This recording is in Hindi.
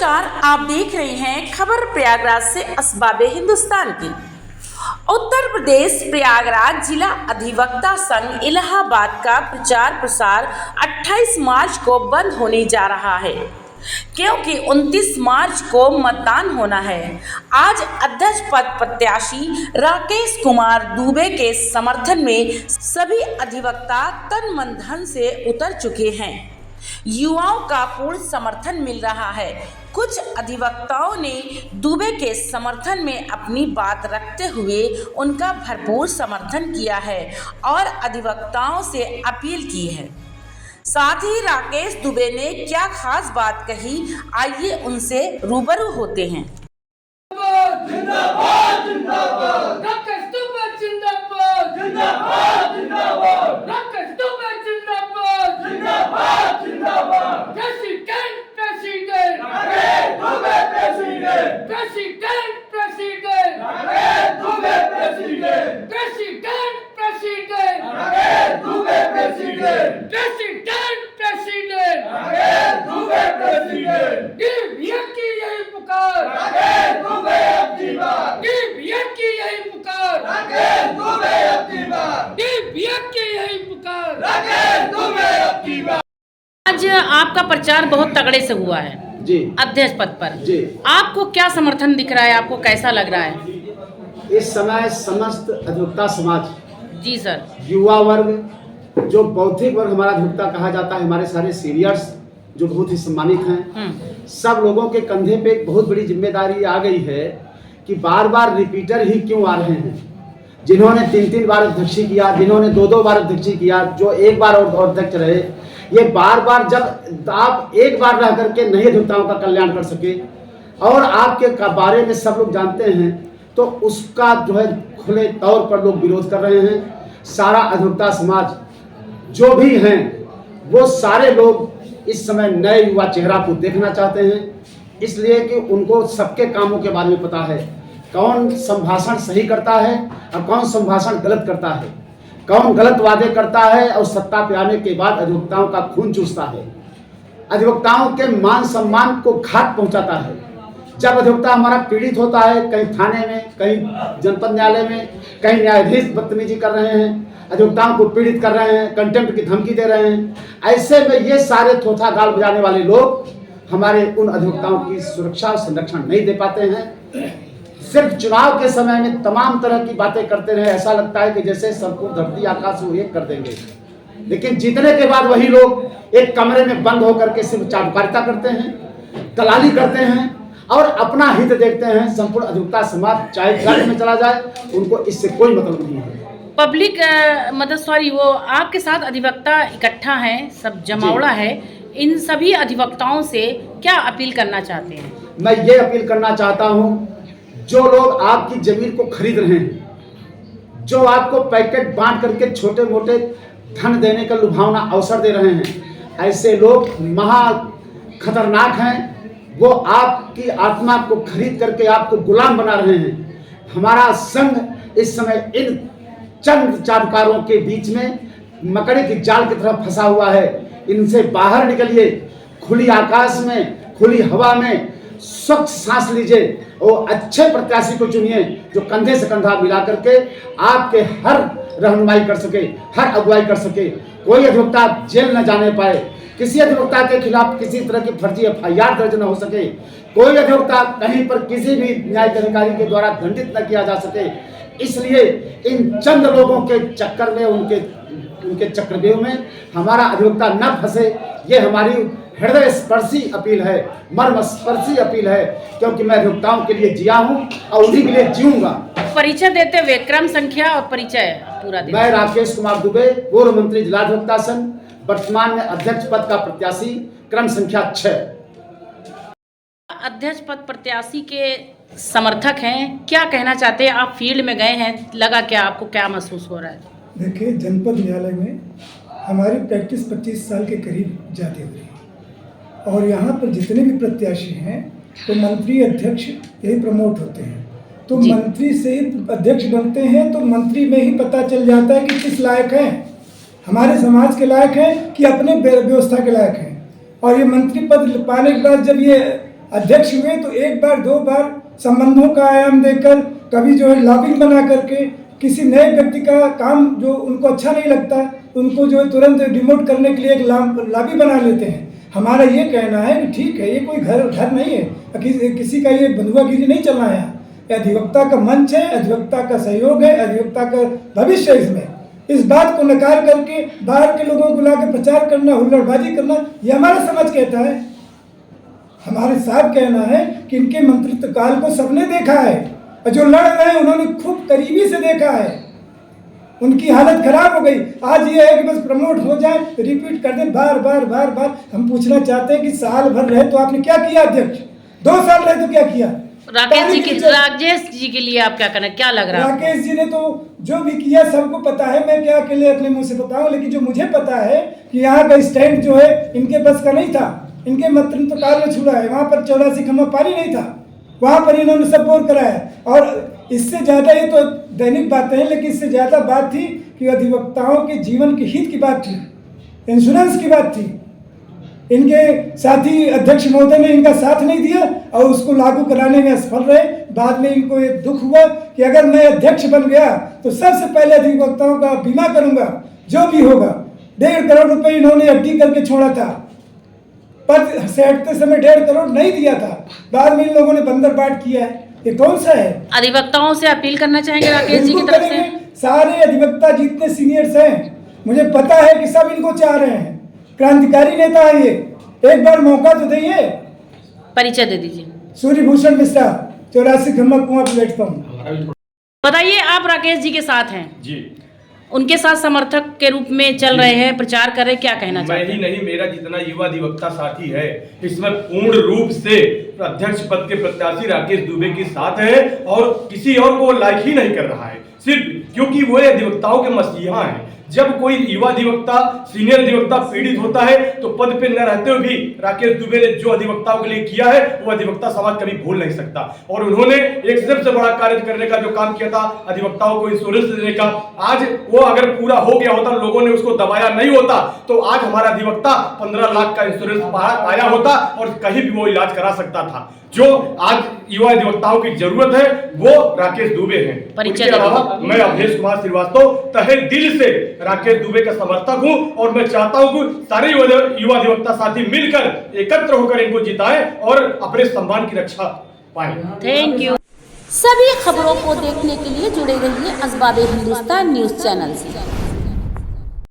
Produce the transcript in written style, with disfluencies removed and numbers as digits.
नमस्कार, आप देख रहे हैं खबर प्रयागराज से असबाबे हिंदुस्तान की। उत्तर प्रदेश प्रयागराज जिला अधिवक्ता संघ इलाहाबाद का प्रचार प्रसार 28 मार्च को बंद होने जा रहा है, क्योंकि 29 मार्च को मतदान होना है। आज अध्यक्ष पद प्रत्याशी राकेश कुमार दुबे के समर्थन में सभी अधिवक्ता तन मन धन से उतर चुके हैं। युवाओं का पूर्ण समर्थन मिल रहा है। कुछ अधिवक्ताओं ने दुबे के समर्थन में अपनी बात रखते हुए उनका भरपूर समर्थन किया है और अधिवक्ताओं से अपील की है। साथ ही राकेश दुबे ने क्या खास बात कही, आइए उनसे रूबरू होते हैं। जिंदाबाद जिंदाबाद राकेश दुबे जिंदाबाद जिंदाबाद जिंदाबाद राकेश दुबे जिंदाबाद जिंदाबाद जिंदाबाद president president Rakesh Dubey president president president Rakesh Dubey president president president Rakesh Dubey president president president Rakesh Dubey president DBM की यही पुकार राकेश दुबे डीबीएम की यही पुकार राकेश दुबे अपनी बात डीबीएम की यही पुकार राकेश दुबे अपनी बात। आज आपका प्रचार बहुत तगड़े से हुआ है जी, अध्यक्ष पद पर जी। आपको क्या समर्थन दिख रहा है, आपको कैसा लग रहा है? इस समय समस्त अधिवक्ता समाज, जी सर, युवा वर्ग, जो बौद्धिक वर्ग हमारा अधिवक्ता कहा जाता है, हमारे सारे सीनियर्स जो बहुत ही सम्मानित हैं, सब लोगों के कंधे पे एक बहुत बड़ी जिम्मेदारी आ गई है कि बार बार रिपीटर ही क्यों आ रहे हैं। जिन्होंने 3-3 बार अध्यक्षी किया, जिन्होंने 2-2 बार अध्यक्षी किया, जो एक बार और अध्यक्ष रहे, ये बार बार जब आप एक बार रह करके नहीं अधिवक्ताओं का कल्याण कर सके और आपके बारे में सब लोग जानते हैं, तो उसका जो है खुले तौर पर लोग विरोध कर रहे हैं। सारा अधिवक्ता समाज जो भी हैं वो सारे लोग इस समय नए युवा चेहरा को देखना चाहते हैं, इसलिए कि उनको सबके कामों के बारे में पता है, कौन संभाषण सही करता है और कौन संभाषण गलत करता है, कौन गलत वादे करता है और सत्ता पे आने के बाद अधिवक्ताओं का खून चूसता है, अधिवक्ताओं के मान सम्मान को घात पहुंचाता है। जब अधिवक्ता हमारा पीड़ित होता है, कहीं थाने में, कहीं जनपद न्यायालय में, कहीं न्यायाधीश बदतमीजी कर रहे हैं, अधिवक्ताओं को पीड़ित कर रहे हैं, कंटेम्प्ट की धमकी दे रहे हैं, ऐसे में ये सारे थोथा गाल बजाने वाले लोग हमारे उन अधिवक्ताओं की सुरक्षा और संरक्षण नहीं दे पाते हैं। सिर्फ चुनाव के समय में तमाम तरह की बातें करते रहे, ऐसा लगता है कि जैसे सबको धरती आकाश वो एक कर देंगे, लेकिन जीतने के बाद वही लोग एक कमरे में बंद होकर के सिर्फ चाटुकारिता करते हैं, दलाली करते हैं और अपना हित देखते हैं। संपूर्ण अधिवक्ता समाज चाहे घर में चला जाए, उनको इससे कोई मतलब नहीं है। पब्लिक वो आपके साथ अधिवक्ता इकट्ठा हैं, सब जमावड़ा है, इन सभी अधिवक्ताओं से क्या अपील करना चाहते हैं? मैं ये अपील करना चाहता हूँ, जो लोग आपकी जमीन को खरीद रहे हैं, जो आपको पैकेट बांट करके छोटे मोटे धन देने का लुभावना अवसर दे रहे हैं, ऐसे लोग महा खतरनाक हैं। वो आपकी आत्मा को खरीद करके आपको गुलाम बना रहे हैं। हमारा संघ इस समय इन चंद चाटुकारों के बीच में मकड़ी की जाल की तरफ फंसा हुआ है। इनसे बाहर निकलिए, खुली आकाश में, खुली हवा में स्वच्छ सांस लीजिए और अच्छे प्रत्याशी को चुनिए जो कंधे से कंधा मिला करके आपके हर रहनुमाई कर सके, हर अगुवाई कर सके। कोई अधिवक्ता जेल न जाने पाए, किसी अधिवक्ता के खिलाफ किसी तरह की फर्जी एफआईआर दर्ज न हो सके, कोई अधिवक्ता कहीं पर किसी भी न्यायिक अधिकारी के द्वारा दंडित न किया जा सके। इसलिए इन चंद लोगों के चक्कर में, उनके चक्रव्यूह में हमारा अधिवक्ता न फंसे, ये हमारी हृदय स्पर्शी अपील है, मर्म स्पर्शी अपील है, क्योंकि मैं अधिवक्ताओं के लिए जिया हूँ और उन्हीं के लिए जीऊंगा। परिचय देते हुए क्रम संख्या और परिचय पूरा दें। मैं राकेश कुमार दुबे, पूर्व मंत्री जिला अधिवक्ता संघ, वर्तमान में अध्यक्ष पद का प्रत्याशी, क्रम संख्या 6। अध्यक्ष पद प्रत्याशी के समर्थक हैं, क्या कहना चाहते हैं? आप फील्ड में गए हैं, लगा क्या आपको, क्या महसूस हो रहा है? देखिए, जनपद न्यायालय में हमारी प्रैक्टिस 25 साल के करीब जाती हुई है और यहाँ पर जितने भी प्रत्याशी हैं तो मंत्री अध्यक्ष यही प्रमोट होते हैं, तो मंत्री से ही अध्यक्ष बनते हैं, तो मंत्री में ही पता चल जाता है कि किस लायक हैं, हमारे समाज के लायक हैं कि अपने व्यवस्था के लायक हैं। और ये मंत्री पद पाने के बाद जब ये अध्यक्ष हुए तो एक बार दो बार संबंधों का आयाम देकर, कभी जो है लॉबिंग बना करके किसी नए व्यक्ति का काम जो उनको अच्छा नहीं लगता उनको जो है तुरंत डिमोट करने के लिए एक लॉबी बना लेते हैं। हमारा ये कहना है कि ठीक है, ये कोई घर नहीं है, किसी का ये बंधुआगिरी नहीं चलना है। ये अधिवक्ता का मंच है, अधिवक्ता का सहयोग है, अधिवक्ता का भविष्य है। इसमें इस बात को नकार करके बाहर के लोगों को लाकर प्रचार करना, हुल्लड़बाजी करना, ये हमारा समाज कहता है। हमारे साहब कहना है कि इनके मंत्रित्व काल को सबने देखा है और जो लड़ रहे हैं उन्होंने खूब करीबी से देखा है, उनकी हालत खराब हो गई। आज ये है कि बस प्रमोट हो जाए, रिपीट कर दें बार बार। हम पूछना चाहते हैं कि साल भर रहे तो आपने क्या किया अध्यक्ष? 2 साल रहे तो क्या किया? राकेश जी के लिए आप क्या करना, क्या लग रहा है? राकेश जी ने तो जो भी किया सबको पता है, मैं क्या अकेले अपने मुंह से बताऊं, लेकिन जो मुझे पता है कि यहाँ का स्टैंड जो है इनके बस का नहीं था। इनके मंत्रित्व काल में छुड़ा है, वहाँ पर 84 खम्मा पानी नहीं था, वहाँ पर इन्होंने सब बोर कराया। और इससे ज़्यादा, ये तो दैनिक बातें हैं, लेकिन इससे ज़्यादा बात थी कि अधिवक्ताओं के जीवन के हित की बात थी, इंश्योरेंस की बात थी। इनके साथी अध्यक्ष महोदय ने इनका साथ नहीं दिया और उसको लागू कराने में असफल रहे। बाद में इनको ये दुख हुआ कि अगर मैं अध्यक्ष बन गया तो सबसे पहले अधिवक्ताओं का बीमा करूंगा, जो भी होगा। 1.5 करोड़ रुपए इन्होंने एफडी करके छोड़ा था, पद से हटते समय 1.5 करोड़ नहीं दिया था, बाद में इन लोगों ने बंदर बाट किया है। ये कौन सा है? अधिवक्ताओं से अपील करना चाहेंगे राकेश जी की तरफ से? सारे अधिवक्ता जितने सीनियर्स हैं, मुझे पता है कि सब इनको चाह रहे हैं, क्रांतिकारी नेता है ये, एक बार मौका तो दीजिए। परिचय दे दीजिए। सूर्यभूषण मिश्रा, 84 खम्मा कुआं प्लेटफॉर्म। बताइए, आप राकेश जी के साथ हैं जी, उनके साथ समर्थक के रूप में चल रहे हैं, प्रचार कर रहे हैं, क्या कहना चाहते हैं? मैं ही नहीं, मेरा जितना युवा अधिवक्ता साथी है इसमें पूर्ण रूप से अध्यक्ष पद के प्रत्याशी राकेश दुबे के साथ है और किसी और को लायक ही नहीं कर रहा है, सिर्फ क्योंकि वो अधिवक्ताओं के मसीहा हैं। जब कोई युवा अधिवक्ता, सीनियर अधिवक्ता पीड़ित होता है तो पद पे न रहते हुए भी राकेश दुबे ने जो अधिवक्ताओं के लिए किया है वो अधिवक्ता समाज कभी भूल नहीं सकता। और उन्होंने एक सबसे बड़ा कार्य करने का जो काम किया था, अधिवक्ताओं को इंश्योरेंस देने का, आज वो अगर पूरा हो गया होता, लोगों ने उसको दबाया नहीं होता तो आज हमारा अधिवक्ता 15 लाख का इंश्योरेंस पाया होता और कहीं भी वो इलाज करा सकता था। जो आज युवा अधिवक्ताओं की जरूरत है वो राकेश दुबे हैं। इसके अलावा मैं अवधेश कुमार श्रीवास्तव तहे दिल से राकेश दुबे का समर्थक हूं और मैं चाहता हूं कि सारे युवा अधिवक्ता साथी मिलकर एकत्र होकर इनको जिताएं और अपने सम्मान की रक्षा पाएं। Thank you. सभी खबरों को देखने के लिए जुड़े रहिए असबाबे हिंदुस्तान न्यूज चैनल से।